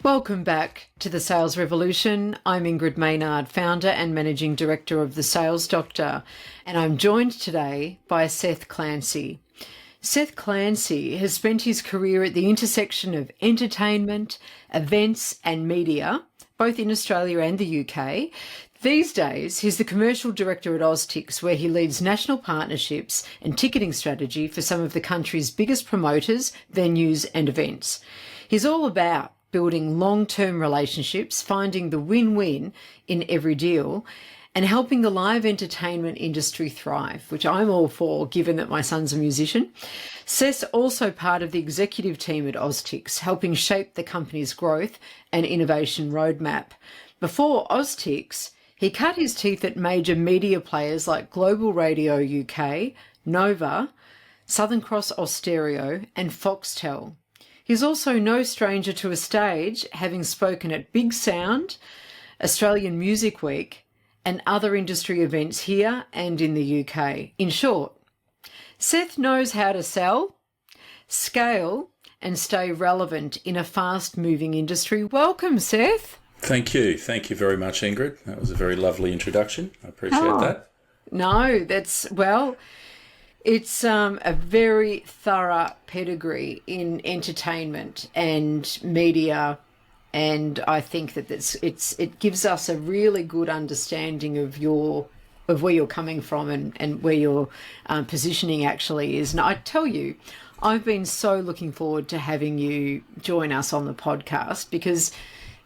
Welcome back to the Sales Revolution. I'm Ingrid Maynard, founder and managing director of The Sales Doctor, and I'm joined today by Seth Clancy. Seth Clancy has spent his career at the intersection of entertainment, events and media, both in Australia and the UK. These days, he's the commercial director at Oztix, where he leads national partnerships and ticketing strategy for some of the country's biggest promoters, venues and events. He's all about building long-term relationships, finding the win-win in every deal, and helping the live entertainment industry thrive, which I'm all for, given that my son's a musician. Seth's also part of the executive team at Oztix, helping shape the company's growth and innovation roadmap. Before Oztix, he cut his teeth at major media players like Global Radio UK, Nova, Southern Cross Austereo, and Foxtel. He's also no stranger to a stage, having spoken at Big Sound, Australian Music Week, and other industry events here and in the UK. In short, Seth knows how to sell, scale, and stay relevant in a fast-moving industry. Welcome, Seth. Thank you. Thank you very much, Ingrid. That was a very lovely introduction. I appreciate that. No, it's a very thorough pedigree in entertainment and media, and I think that it gives us a really good understanding of where you're coming from and where your positioning actually is. And I tell you, I've been so looking forward to having you join us on the podcast, because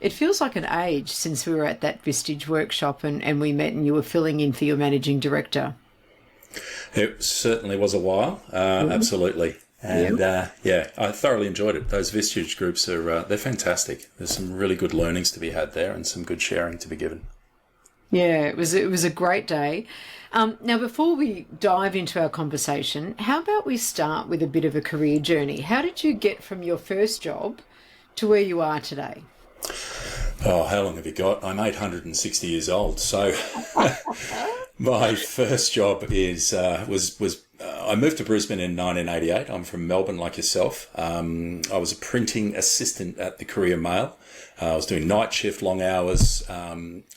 it feels like an age since we were at that Vistage workshop and we met and you were filling in for your managing director. It certainly was a while, absolutely. And I thoroughly enjoyed it. Those Vistage groups they're fantastic. There's some really good learnings to be had there and some good sharing to be given. Yeah, it was a great day. Now, before we dive into our conversation, how about we start with a bit of a career journey? How did you get from your first job to where you are today? Oh, how long have you got? I'm 860 years old, so my first job was I moved to Brisbane in 1988. I'm from Melbourne, like yourself. I was a printing assistant at the Courier Mail. I was doing night shift, long hours.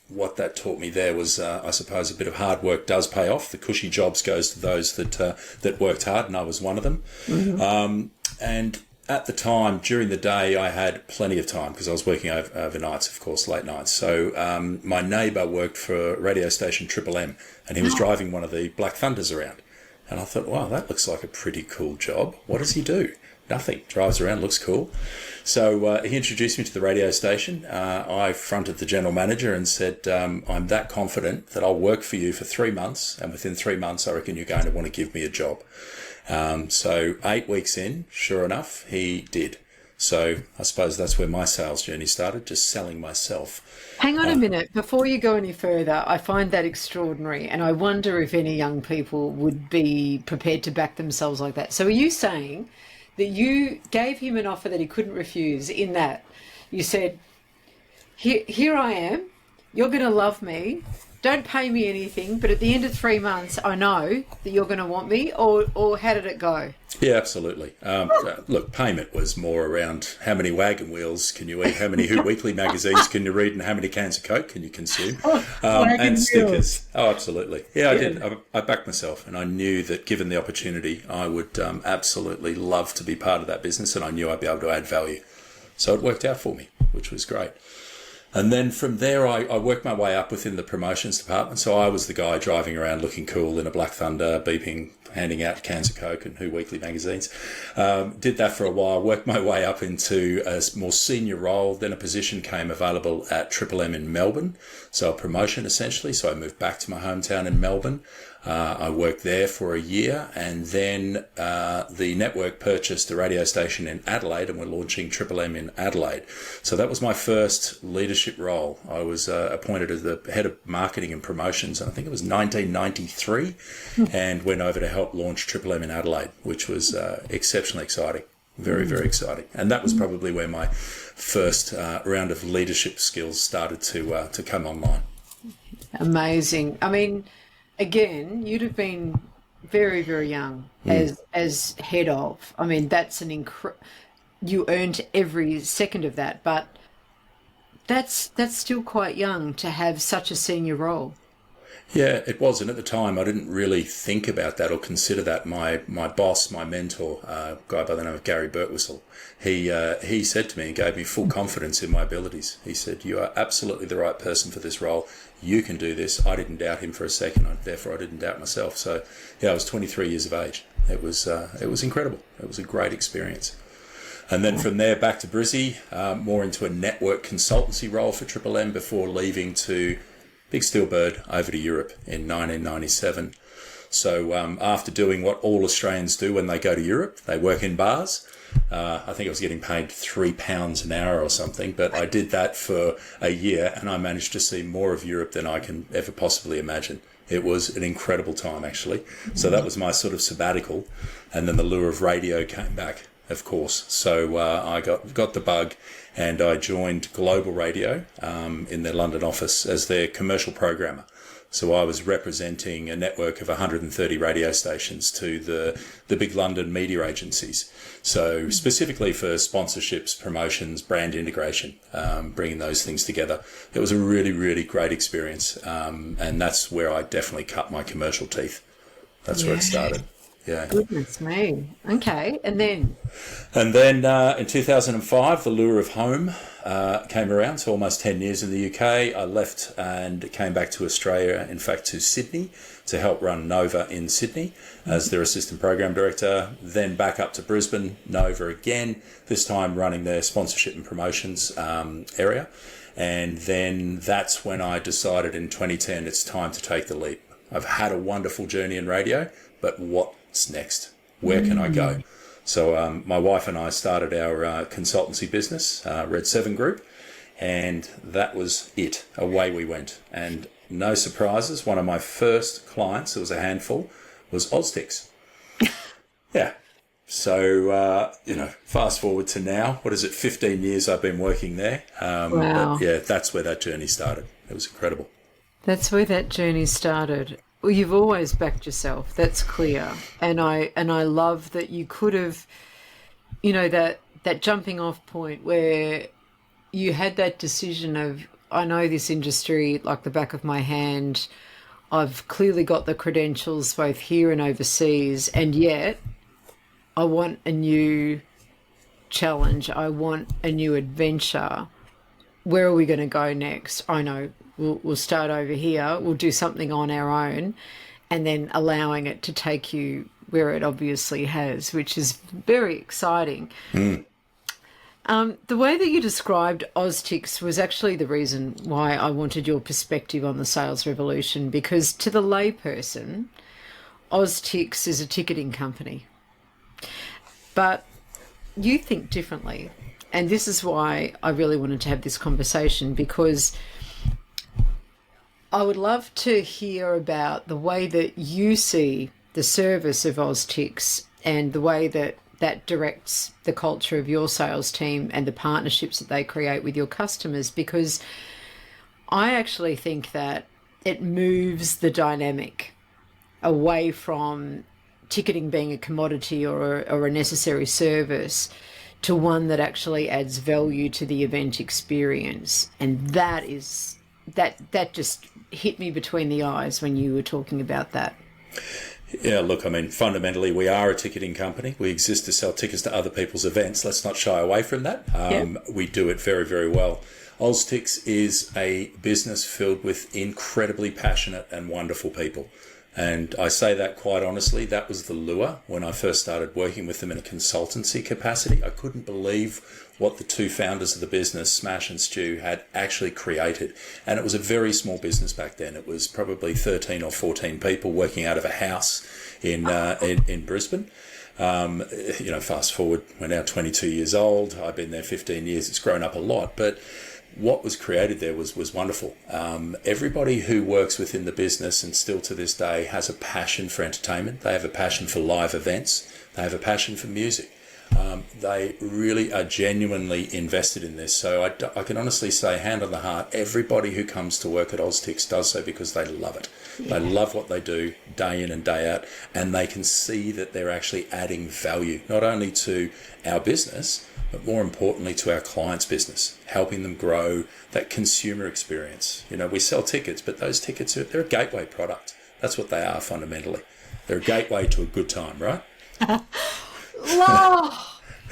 What that taught me there was, I suppose, a bit of hard work does pay off. The cushy jobs goes to those that worked hard, and I was one of them. Mm-hmm. And at the time, during the day, I had plenty of time because I was working overnights, of course, late nights. So my neighbour worked for radio station Triple M, and he was driving one of the Black Thunders around. And I thought, wow, that looks like a pretty cool job. What does he do? Nothing. Drives around, looks cool. So he introduced me to the radio station. I fronted the general manager and said, I'm that confident that I'll work for you for 3 months, and within 3 months, I reckon you're going to want to give me a job. So 8 weeks in, sure enough, he did. So I suppose that's where my sales journey started, just selling myself. Hang on a minute. Before you go any further, I find that extraordinary, and I wonder if any young people would be prepared to back themselves like that. So are you saying that you gave him an offer that he couldn't refuse, in that you said, here I am, you're going to love me, don't pay me anything, but at the end of 3 months, I know that you're going to want me, or how did it go? Yeah, absolutely. Look, payment was more around how many wagon wheels can you eat, how many Who Weekly magazines can you read, and how many cans of Coke can you consume, and stickers. Oh, absolutely. Yeah, I did. I backed myself, and I knew that given the opportunity, I would absolutely love to be part of that business, and I knew I'd be able to add value. So it worked out for me, which was great. And then from there, I worked my way up within the promotions department. So I was the guy driving around looking cool in a Black Thunder, beeping, handing out cans of Coke and Who Weekly magazines. Did that for a while, worked my way up into a more senior role. Then a position came available at Triple M in Melbourne. So a promotion, essentially. So I moved back to my hometown in Melbourne. I worked there for a year, and then the network purchased a radio station in Adelaide, and we're launching Triple M in Adelaide. So that was my first leadership role. I was appointed as the head of marketing and promotions, and I think it was 1993, and went over to help launch Triple M in Adelaide, which was exceptionally exciting. Very, very exciting. And that was probably where my first round of leadership skills started to come online. Amazing. I mean, again, you'd have been very, very young as head of. I mean, that's you earned every second of that. But That's still quite young to have such a senior role. Yeah, it was. And at the time, I didn't really think about that or consider that. My boss, my mentor, a guy by the name of Gary Birtwistle, he said to me and gave me full confidence in my abilities. He said, "You are absolutely the right person for this role. You can do this." I didn't doubt him for a second. Therefore, I didn't doubt myself. So, yeah, I was 23 years of age. It was incredible. It was a great experience. And then from there back to Brizzy, more into a network consultancy role for Triple M before leaving to Big Steel Bird over to Europe in 1997. So after doing what all Australians do when they go to Europe, they work in bars. I think I was getting paid £3 an hour or something, but I did that for a year and I managed to see more of Europe than I can ever possibly imagine. It was an incredible time, actually. So that was my sort of sabbatical. And then the lure of radio came back, of course. So I got the bug and I joined Global Radio in their London office as their commercial programmer. So I was representing a network of 130 radio stations to the big London media agencies. So specifically for sponsorships, promotions, brand integration, bringing those things together. It was a really, really great experience. And that's where I definitely cut my commercial teeth. That's where it started. Yeah. Goodness me. Okay. And then? And then in 2005, the lure of home came around, so almost 10 years in the UK. I left and came back to Australia, in fact, to Sydney, to help run Nova in Sydney as their assistant program director. Then back up to Brisbane, Nova again, this time running their sponsorship and promotions area. And then that's when I decided in 2010 it's time to take the leap. I've had a wonderful journey in radio, but what's next? Where can I go? So my wife and I started our consultancy business, Red 7 Group, and that was it. Away we went. And no surprises, one of my first clients, there was a handful, was Oztix. Yeah. So, fast forward to now, 15 years I've been working there. Wow. But yeah, that's where that journey started. It was incredible. That's where that journey started. Well, you've always backed yourself. That's clear. And I love that you could have, that jumping off point where you had that decision of, I know this industry like the back of my hand. I've clearly got the credentials both here and overseas, and yet I want a new challenge. I want a new adventure. Where are we going to go next? I know. We'll start over here. We'll do something on our own, and then allowing it to take you where it obviously has, which is very exciting. The way that you described Oztix was actually the reason why I wanted your perspective on the sales revolution, because to the layperson, Oztix is a ticketing company. But you think differently. And this is why I really wanted to have this conversation, because I would love to hear about the way that you see the service of Oztix and the way that that directs the culture of your sales team and the partnerships that they create with your customers, because I actually think that it moves the dynamic away from ticketing being a commodity or a necessary service to one that actually adds value to the event experience. And that just hit me between the eyes when you were talking about that. Yeah, look, I mean, fundamentally, we are a ticketing company. We exist to sell tickets to other people's events. Let's not shy away from that. We do it very, very well. Oztix is a business filled with incredibly passionate and wonderful people. And I say that quite honestly, that was the lure when I first started working with them in a consultancy capacity. I couldn't believe what the two founders of the business, Smash and Stu, had actually created. And it was a very small business back then. It was probably 13 or 14 people working out of a house in Brisbane. Fast forward, we're now 22 years old. I've been there 15 years. It's grown up a lot. But what was created there was wonderful. Everybody who works within the business and still to this day has a passion for entertainment. They have a passion for live events. They have a passion for music. They really are genuinely invested in this. So I can honestly say, hand on the heart, everybody who comes to work at Oztix does so because they love it. Yeah. They love what they do day in and day out, and they can see that they're actually adding value, not only to our business, but more importantly to our clients' business, helping them grow that consumer experience. You know, we sell tickets, but those tickets, they're a gateway product. That's what they are fundamentally. They're a gateway to a good time, right?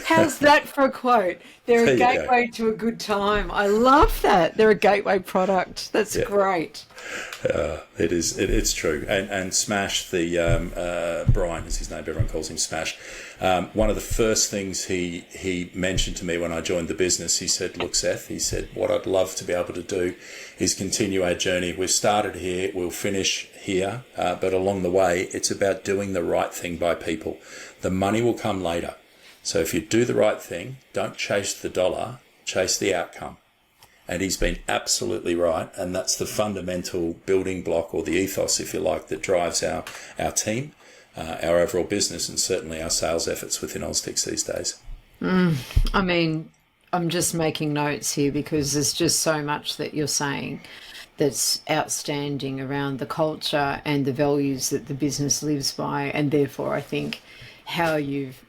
How's that for a quote? They're a gateway to a good time. I love that. They're a gateway product. That's great. It is. It's true. And Smash, Brian is his name. Everyone calls him Smash. One of the first things he mentioned to me when I joined the business, he said, "Look, Seth," he said, "what I'd love to be able to do is continue our journey. We've started here. We'll finish here. But along the way, it's about doing the right thing by people. The money will come later. So if you do the right thing, don't chase the dollar, chase the outcome." And he's been absolutely right. And that's the fundamental building block, or the ethos, if you like, that drives our team, our overall business, and certainly our sales efforts within Oztix these days. I mean, I'm just making notes here because there's just so much that you're saying that's outstanding around the culture and the values that the business lives by. And therefore, I think how you've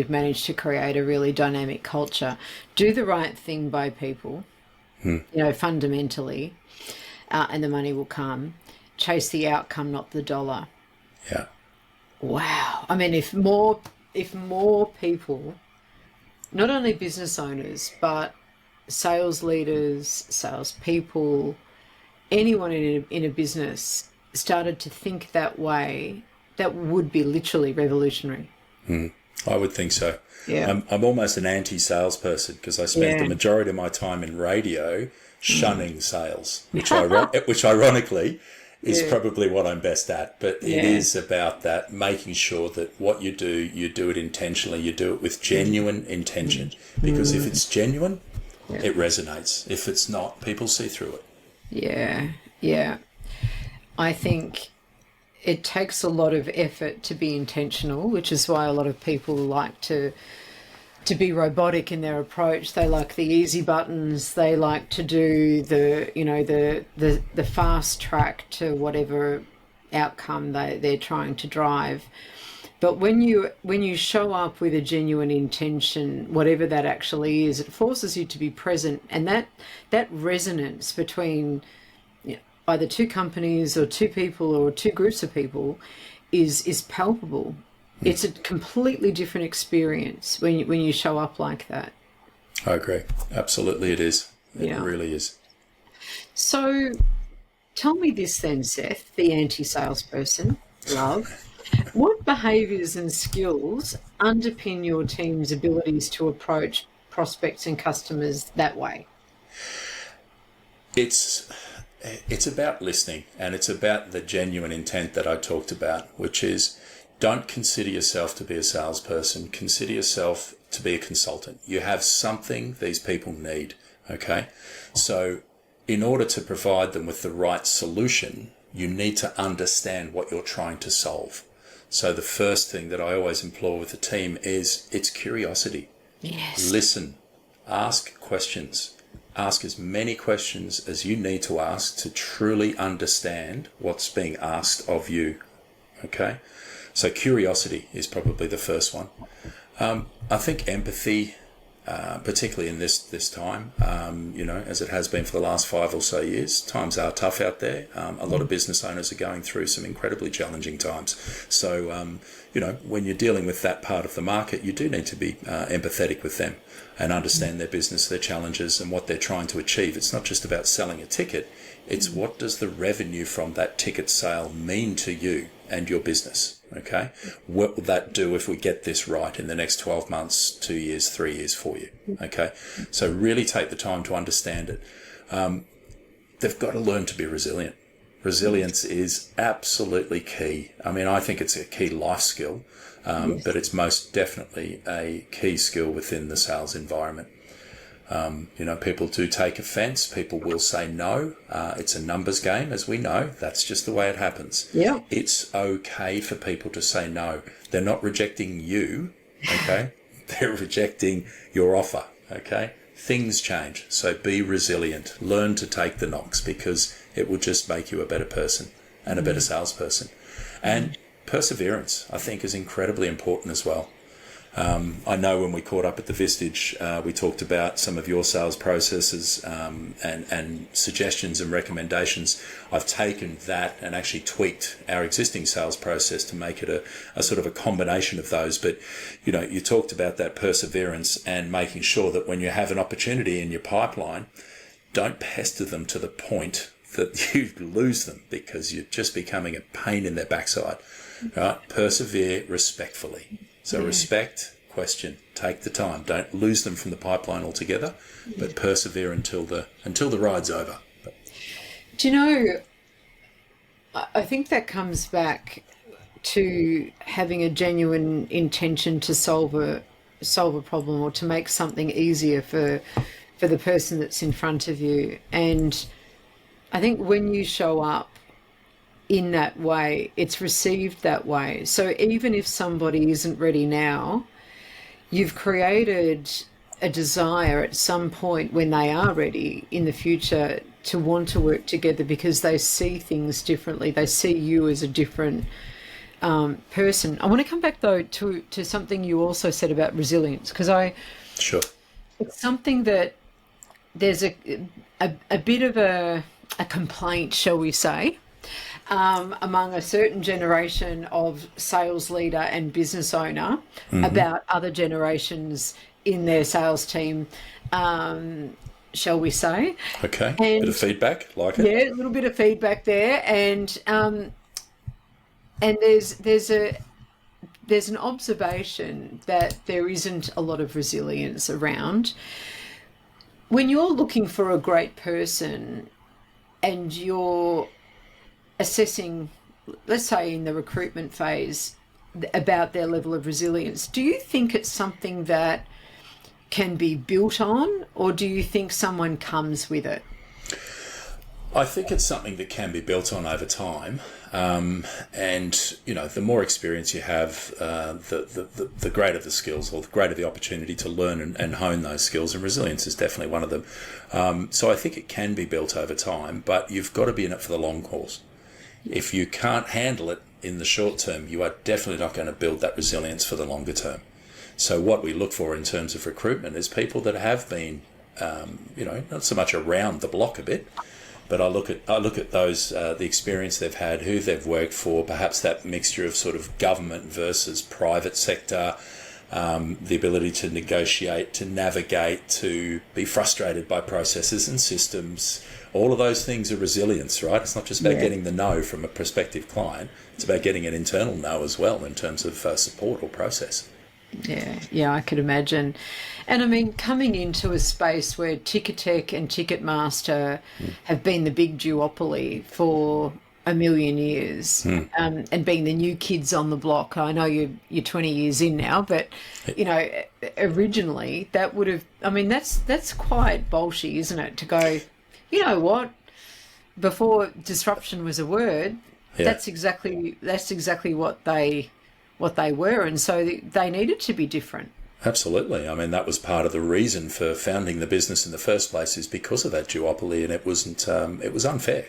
managed to create a really dynamic culture. Do the right thing by people, fundamentally, and the money will come. Chase the outcome, not the dollar. Yeah. Wow. I mean, if more people, not only business owners, but sales leaders, salespeople, anyone in a business started to think that way, that would be literally revolutionary. I would think so. Yeah. I'm almost an anti-salesperson because I spent the majority of my time in radio shunning sales, which ironically is probably what I'm best at. But it is about that, making sure that what you do it intentionally, you do it with genuine intention. Because if it's genuine, it resonates. If it's not, people see through it. Yeah. I think it takes a lot of effort to be intentional, which is why a lot of people like to be robotic in their approach. They like the easy buttons. They like to do the fast track to whatever outcome they're trying to drive. But when you show up with a genuine intention, whatever that actually is, it forces you to be present, and that resonance between either two companies or two people or two groups of people is palpable. It's a completely different experience when you show up like that. I agree. Absolutely it is. It really is. So tell me this then, Seth, the anti-salesperson, love. What behaviours and skills underpin your team's abilities to approach prospects and customers that way? It's about listening, and it's about the genuine intent that I talked about, which is, don't consider yourself to be a salesperson. Consider yourself to be a consultant. You have something these people need, okay? So in order to provide them with the right solution, you need to understand what you're trying to solve. So the first thing that I always implore with the team is it's curiosity. Yes. Listen, ask questions. Ask as many questions as you need to ask to truly understand what's being asked of you, okay? So curiosity is probably the first one. I think empathy, particularly in this time, as it has been for the last 5 or so years, times are tough out there. A lot of business owners are going through some incredibly challenging times. So, when you're dealing with that part of the market, you do need to be empathetic with them and understand their business, their challenges, and what they're trying to achieve. It's not just about selling a ticket. It's what does the revenue from that ticket sale mean to you and your business, okay? What will that do if we get this right in the next 12 months, 2 years, 3 years for you, okay? So really take the time to understand it. They've got to learn to be resilient. Resilience is absolutely key. I mean, I think it's a key life skill, but it's most definitely a key skill within the sales environment. People do take offense. People will say no. It's a numbers game, as we know. That's just the way it happens. Yeah. It's okay for people to say no. They're not rejecting you, okay? They're rejecting your offer, okay? Things change, so be resilient. Learn to take the knocks, because it will just make you a better person and a better salesperson. And perseverance, I think, is incredibly important as well. I know when we caught up at the Vistage, we talked about some of your sales processes and suggestions and recommendations. I've taken that and actually tweaked our existing sales process to make it a sort of a combination of those. But, you know, you talked about that perseverance and making sure that when you have an opportunity in your pipeline, don't pester them to the point that you lose them because you're just becoming a pain in their backside. Right? Persevere respectfully. So respect, question, take the time. Don't lose them from the pipeline altogether, but persevere until the ride's over. Do you know, I think that comes back to having a genuine intention to solve a problem or to make something easier for the person that's in front of you. And I think when you show up in that way, it's received that way. So even if somebody isn't ready now, you've created a desire at some point when they are ready in the future to want to work together because they see things differently. They see you as a different person. I want to come back though to something you also said about resilience, because Sure. It's something that there's a bit of a complaint, shall we say, among a certain generation of sales leader and business owner about other generations in their sales team, shall we say. Okay, and, bit of feedback, like it. Yeah, a little bit of feedback there. And there's an observation that there isn't a lot of resilience around. When you're looking for a great person and you're assessing, let's say in the recruitment phase, about their level of resilience, do you think it's something that can be built on, or do you think someone comes with it? I think it's something that can be built on over time. And, you know, the more experience you have, the greater the skills, or the greater the opportunity to learn and hone those skills. And resilience is definitely one of them. So I think it can be built over time, but you've got to be in it for the long course. If you can't handle it in the short term, you are definitely not going to build that resilience for the longer term. So what we look for in terms of recruitment is people that have been, you know, not so much around the block a bit, but I look at those, the experience they've had, who they've worked for, perhaps that mixture of sort of government versus private sector, the ability to negotiate, to navigate, to be frustrated by processes and systems. All of those things are resilience, right? It's not just about getting the no from a prospective client. It's about getting an internal no as well in terms of support or process. Yeah, I could imagine. And I mean, coming into a space where Ticketek and Ticketmaster have been the big duopoly for a million years, and being the new kids on the block. I know you're 20 years in now, but, you know, originally that would have, I mean, that's quite bolshy, isn't it? To go, you know what, before disruption was a word, that's exactly what they were, and so they needed to be different. Absolutely. I mean, that was part of the reason for founding the business in the first place, is because of that duopoly, and it wasn't. It was unfair.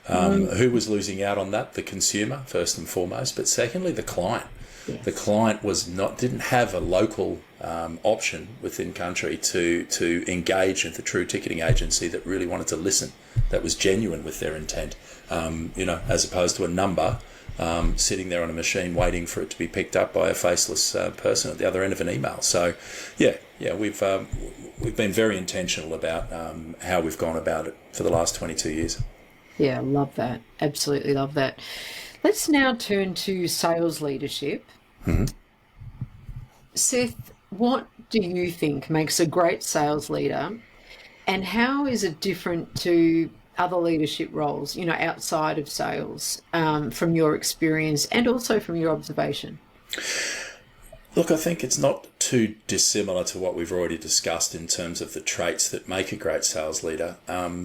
Who was losing out on that? The consumer, first and foremost, but secondly, the client. Yes. The client didn't have a local option within country to engage with the true ticketing agency that really wanted to listen, that was genuine with their intent. You know, as opposed to a number. Sitting there on a machine waiting for it to be picked up by a faceless person at the other end of an email. So, we've been very intentional about how we've gone about it for the last 22 years. Yeah, love that. Absolutely love that. Let's now turn to sales leadership. Seth, what do you think makes a great sales leader, and how is it different to other leadership roles, you know, outside of sales, from your experience and also from your observation? Look, I think it's not too dissimilar to what we've already discussed in terms of the traits that make a great sales leader.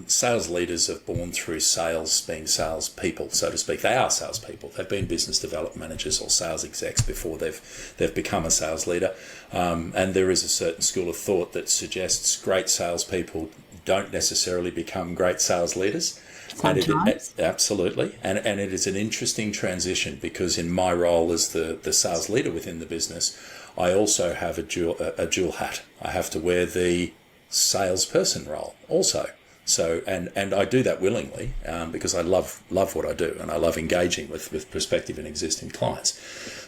Sales leaders are born through sales, being salespeople, so to speak. They are salespeople. They've been business development managers or sales execs before they've become a sales leader. And there is a certain school of thought that suggests great salespeople don't necessarily become great sales leaders. Sometimes. Absolutely. And it is an interesting transition because in my role as the sales leader within the business, I also have a dual hat. I have to wear the salesperson role also. So, and I do that willingly because I love what I do and I love engaging with prospective and existing clients.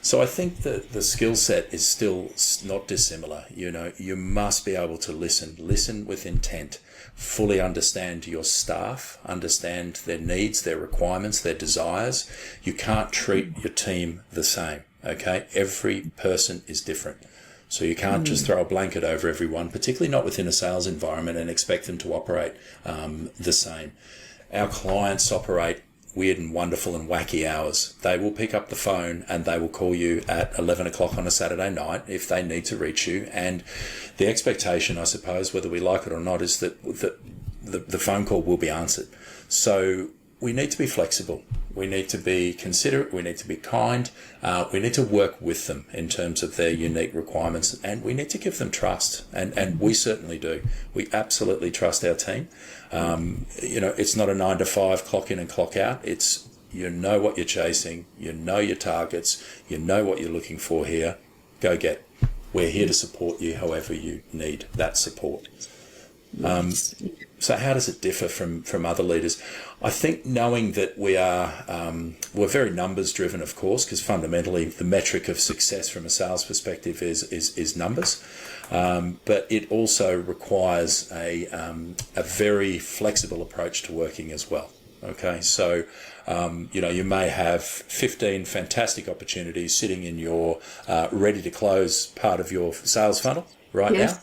So I think that the skill set is still not dissimilar. You know, you must be able to listen with intent, fully understand your staff, understand their needs, their requirements, their desires. You can't treat your team the same, okay? Every person is different. So you can't just throw a blanket over everyone, particularly not within a sales environment, and expect them to operate the same. Our clients operate weird and wonderful and wacky hours. They will pick up the phone and they will call you at 11 o'clock on a Saturday night if they need to reach you. And the expectation, I suppose, whether we like it or not, is that the phone call will be answered. So we need to be flexible. We need to be considerate. We need to be kind. We need to work with them in terms of their unique requirements, and we need to give them trust. And we certainly do. We absolutely trust our team. It's not a 9 to 5 clock in and clock out. It's, you know what you're chasing. You know your targets. You know what you're looking for here. Go get it. We're here to support you however you need that support. So how does it differ from other leaders? I think knowing that we're very numbers driven, of course, because fundamentally the metric of success from a sales perspective is numbers. But it also requires a very flexible approach to working as well. Okay, so you may have 15 fantastic opportunities sitting in your ready to close part of your sales funnel right now,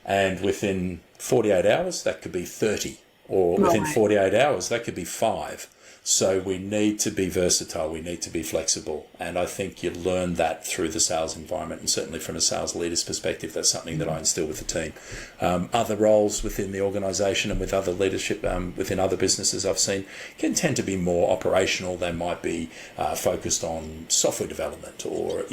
and within 48 hours, that could be 30, or within 48 hours, that could be 5. So we need to be versatile. We need to be flexible. And I think you learn that through the sales environment. And certainly from a sales leader's perspective, that's something that I instill with the team. Other roles within the organisation and with other leadership within other businesses I've seen can tend to be more operational. They might be focused on software development or,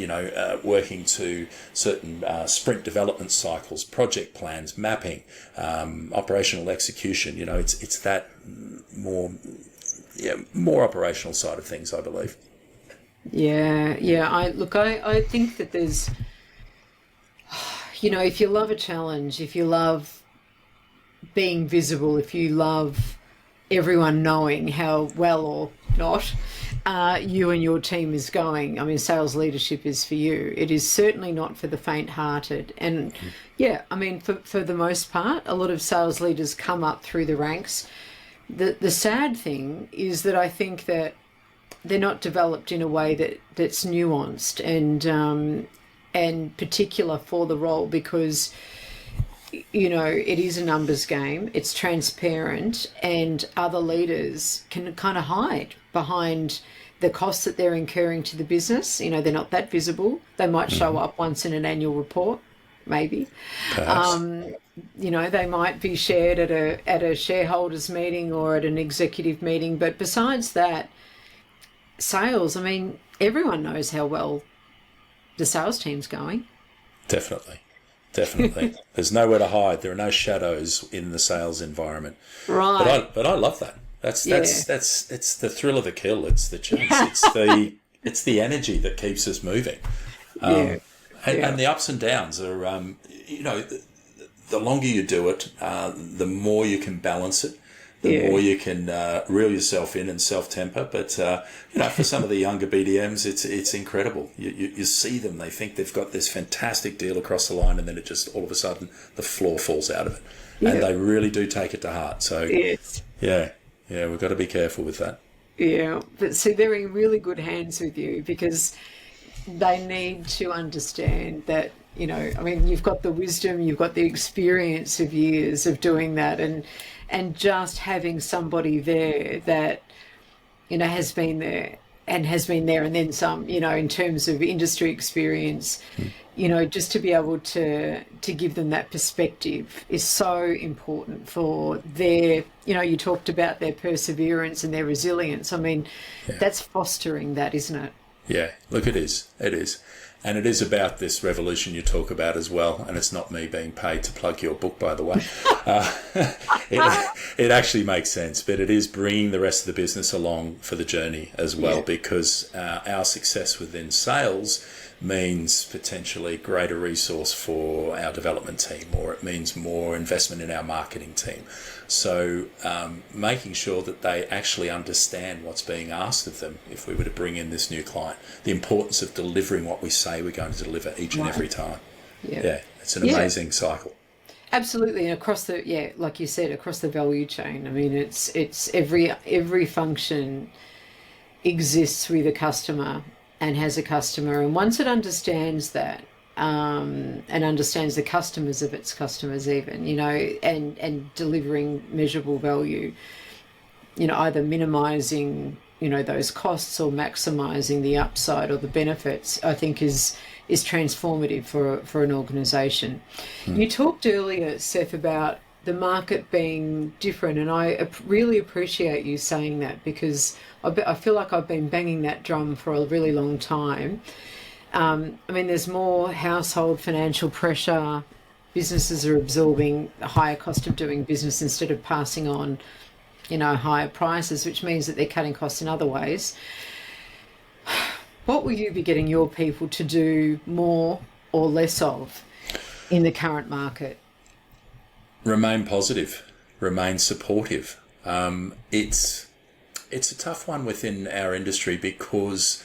working to certain sprint development cycles, project plans, mapping, operational execution. It's that more operational side of things, I believe. I think that there's, if you love a challenge, if you love being visible, if you love everyone knowing how well or not you and your team is going, I mean, sales leadership is for you. It is certainly not for the faint-hearted. And for the most part, a lot of sales leaders come up through the ranks. The sad thing is that I think that they're not developed in a way that's nuanced and particular for the role, because it is a numbers game. It's transparent, and other leaders can kind of hide behind the costs that they're incurring to the business. They're not that visible. They might show up once in an annual report, maybe. They might be shared at a shareholders meeting or at an executive meeting, but besides that, sales, everyone knows how well the sales team's going. Definitely. There's nowhere to hide. There are no shadows in the sales environment. Right. But I love that. That's it's the thrill of the kill. It's the chase. It's the energy that keeps us moving. And the ups and downs are, the longer you do it, the more you can balance it, the more you can reel yourself in and self-temper. But, for some of the younger BDMs, it's incredible. You see them, they think they've got this fantastic deal across the line, and then it just, all of a sudden, the floor falls out of it. Yeah. And they really do take it to heart. So, we've got to be careful with that. Yeah, but see, they're in really good hands with you, because they need to understand that, you've got the wisdom, you've got the experience of years of doing that, and just having somebody there that, has been there and has been there and then some, in terms of industry experience, just to be able to give them that perspective is so important for their, you talked about their perseverance and their resilience. I mean, that's fostering that, isn't it? Yeah, look, it is. It is. And it is about this revolution you talk about as well. And it's not me being paid to plug your book, by the way. It actually makes sense, but it is bringing the rest of the business along for the journey as well, because our success within sales means potentially greater resource for our development team, or it means more investment in our marketing team. So making sure that they actually understand what's being asked of them if we were to bring in this new client, the importance of delivering what we say we're going to deliver each and every time. Yeah, it's an amazing cycle. Absolutely, and across the like you said, across the value chain. I mean, it's every function exists with a customer and has a customer, and once it understands that, and understands the customers of its customers, even and delivering measurable value, either minimizing those costs or maximizing the upside or the benefits, I think is transformative for an organization. You talked earlier, Seth, about the market being different, and I really appreciate you saying that, because I feel like I've been banging that drum for a really long time. I mean, there's more household financial pressure. Businesses are absorbing a higher cost of doing business instead of passing on, higher prices, which means that they're cutting costs in other ways. What will you be getting your people to do more or less of in the current market? Remain positive, remain supportive. It's a tough one within our industry because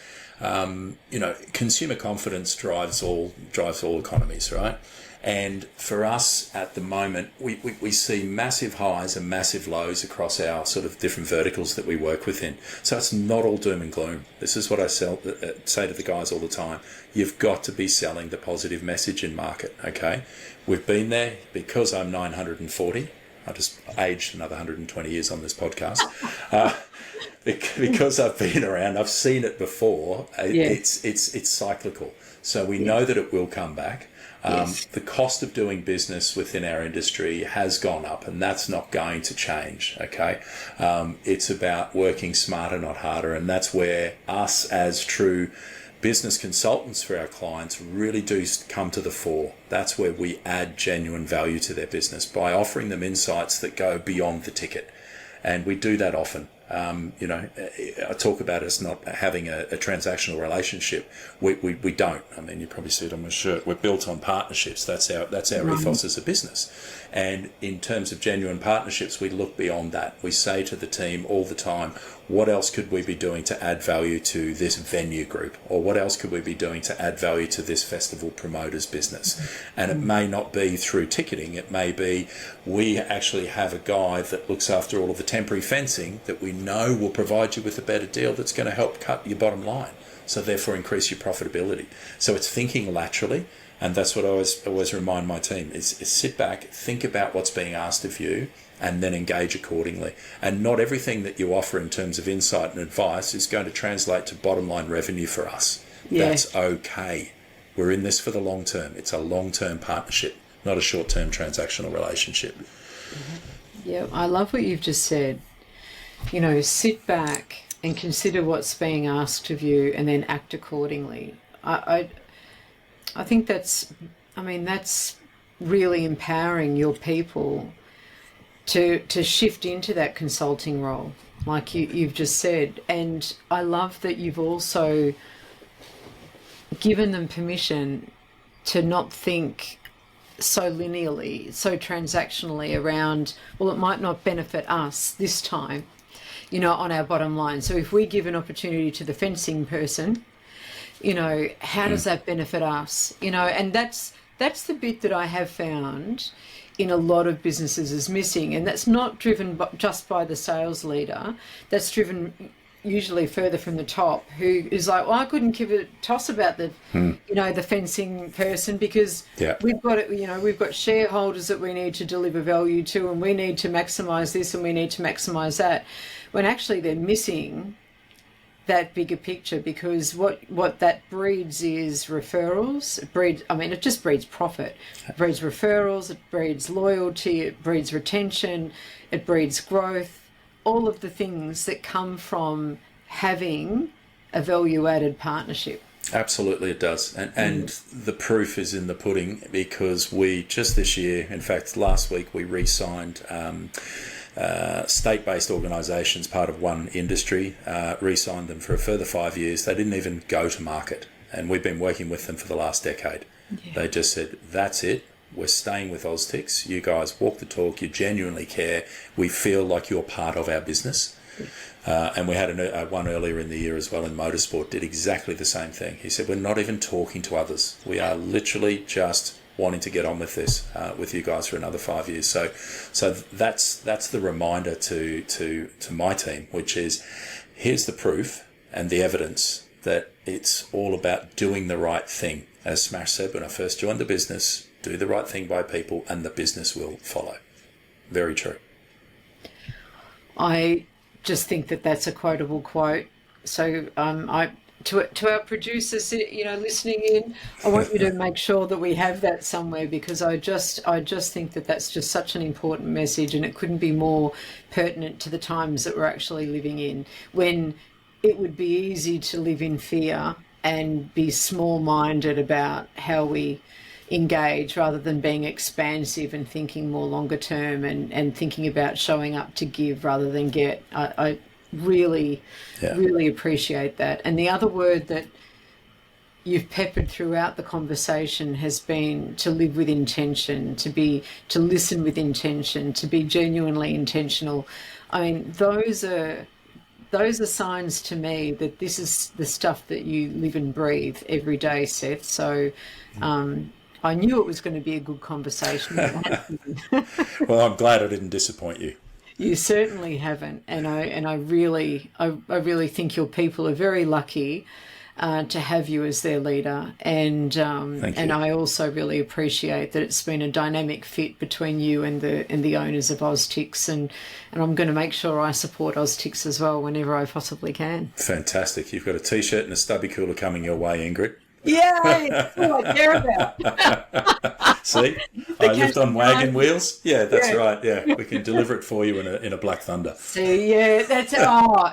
consumer confidence drives all economies, right? And for us at the moment, we see massive highs and massive lows across our sort of different verticals that we work within. So it's not all doom and gloom. This is what I say to the guys all the time. You've got to be selling the positive message in market, okay? We've been there because I'm 940. I just aged another 120 years on this podcast. Because I've been around, I've seen it before. It's cyclical. So we know that it will come back. The cost of doing business within our industry has gone up, and that's not going to change, okay? It's about working smarter, not harder, and that's where us as true business consultants for our clients really do come to the fore. That's where we add genuine value to their business by offering them insights that go beyond the ticket. And we do that often. I talk about us not having a transactional relationship. We don't. I mean, you probably see it on my shirt. We're built on partnerships. That's our ethos as a business. And in terms of genuine partnerships, we look beyond that. We say to the team all the time, what else could we be doing to add value to this venue group? Or what else could we be doing to add value to this festival promoter's business? And it may not be through ticketing. It may be we actually have a guy that looks after all of the temporary fencing that we know will provide you with a better deal that's going to help cut your bottom line. So therefore increase your profitability. So it's thinking laterally. And that's what I always remind my team is sit back, think about what's being asked of you, and then engage accordingly. And not everything that you offer in terms of insight and advice is going to translate to bottom line revenue for us. Yeah. That's okay. We're in this for the long term. It's a long-term partnership, not a short-term transactional relationship. Yeah, I love what you've just said. Sit back and consider what's being asked of you and then act accordingly. I think that's really empowering your people to shift into that consulting role, like you've just said. And I love that you've also given them permission to not think so linearly, so transactionally around, well, it might not benefit us this time, on our bottom line. So if we give an opportunity to the fencing person, how does that benefit us? And that's the bit that I have found in a lot of businesses is missing. And that's not driven just by the sales leader. That's driven usually further from the top, who is like, well, I couldn't give a toss about the, the fencing person because we've got shareholders that we need to deliver value to, and we need to maximise this and we need to maximise that. When actually they're missing that bigger picture, because what that breeds is referrals. It just breeds profit. It breeds referrals, it breeds loyalty, it breeds retention, it breeds growth, all of the things that come from having a value-added partnership. Absolutely it does. And the proof is in the pudding, because we just this year, in fact last week, we re-signed state-based organisations, part of one industry, re-signed them for a further 5 years. They didn't even go to market, and we've been working with them for the last decade. Yeah. They just said, that's it, we're staying with Oztix. You guys walk the talk, you genuinely care, we feel like you're part of our business. And we had one earlier in the year as well in motorsport, did exactly the same thing. He said, we're not even talking to others. We are literally just wanting to get on with this with you guys for another 5 years. So that's the reminder to my team, which is, here's the proof and the evidence that it's all about doing the right thing. As Smash said when I first joined the business, do the right thing by people and the business will follow. Very true. I just think that that's a quotable quote. So to our producers, listening in, I want you to make sure that we have that somewhere, because I just think that that's just such an important message, and it couldn't be more pertinent to the times that we're actually living in, when it would be easy to live in fear and be small-minded about how we engage, rather than being expansive and thinking more longer term and thinking about showing up to give rather than get. I really appreciate that. And the other word that you've peppered throughout the conversation has been to live with intention, to listen with intention, to be genuinely intentional. I mean, those are signs to me that this is the stuff that you live and breathe every day, Seth. So I knew it was going to be a good conversation. Well, I'm glad I didn't disappoint you. You certainly haven't, and I really think your people are very lucky to have you as their leader, and I also really appreciate that it's been a dynamic fit between you and the owners of Oztix, and I'm going to make sure I support Oztix as well whenever I possibly can. Fantastic! You've got a t-shirt and a stubby cooler coming your way, Ingrid. Yay! That's all I care about. See, I lived on wagon wheels. Yeah, that's right. Yeah, we can deliver it for you in a Black Thunder. See, yeah, that's it.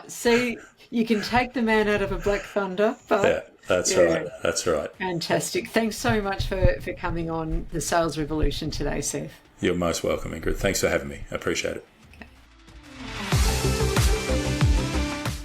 See, you can take the man out of a Black Thunder, but yeah, that's right. That's right. Fantastic. Thanks so much for coming on the Sales Revolution today, Seth. You're most welcome, Ingrid. Thanks for having me. I appreciate it.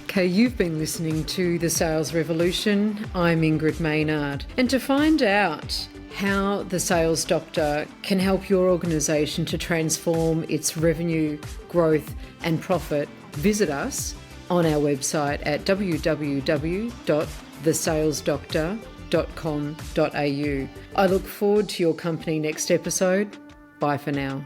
Okay, you've been listening to The Sales Revolution. I'm Ingrid Maynard. And to find out how the Sales Doctor can help your organisation to transform its revenue, growth and profit, visit us on our website at www.thesalesdoctor.com.au. I look forward to your company next episode. Bye for now.